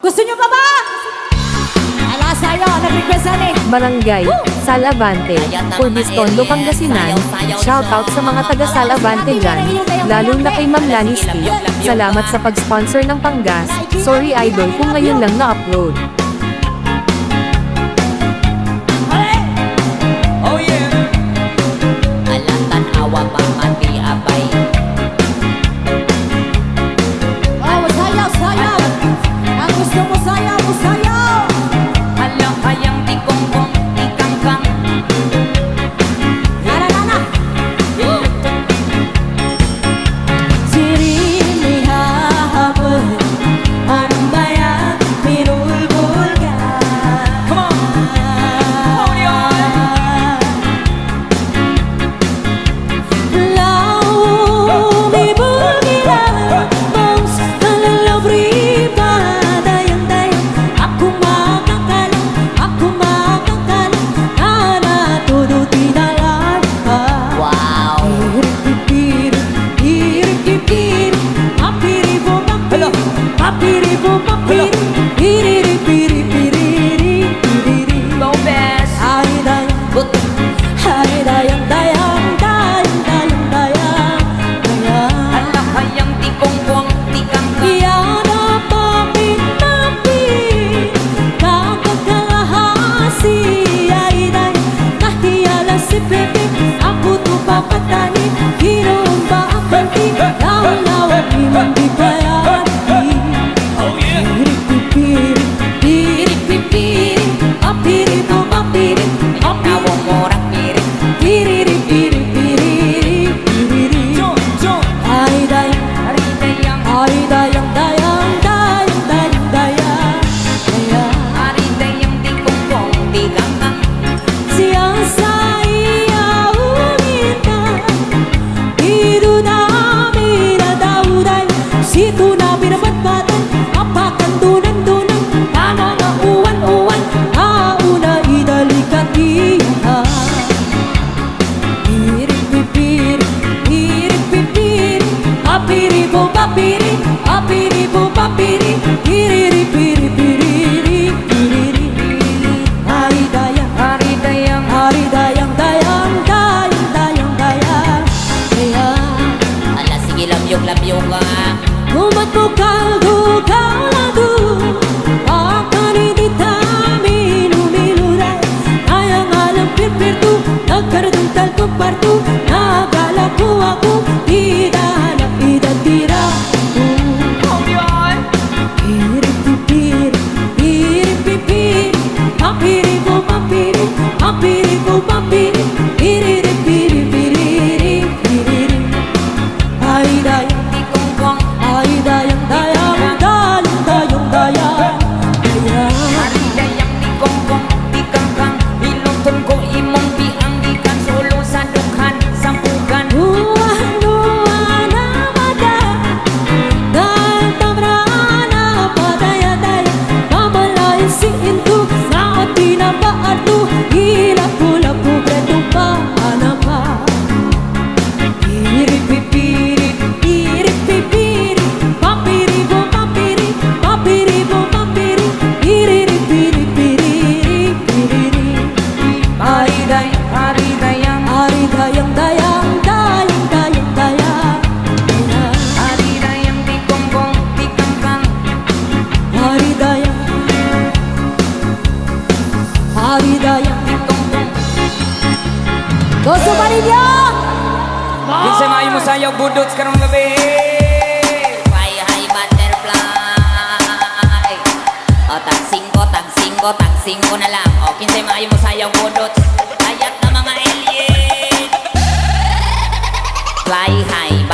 Gusto nyo pa ba? Ala sa'yo, nag-request rin. Barangay Salavante, Purbistondo, Pangasinan. Shoutout sa mga taga Salavante dyan, lalo na kay Ma'am Lani Steve. Salamat sa pag-sponsor ng panggas. Sorry idol kung ngayon lang na-upload. Oh yeah. Alatan awa pa mati abay. Oh, sayaw, sayaw. Ang gusto mo sayaw, sayaw. Hala hayang di kongkong, di kangkang. Nana. Sirimi hahabol, anong bayan, binulbulgan. Come on. Oh yeah. Gusto pa rin nyo? Bisa mayo mo sayaw budot karong gabi. Hi butterfly. O tag 5 na lang. O kinsay mayo mo sayaw budot. Ayat na mga alien. Fly high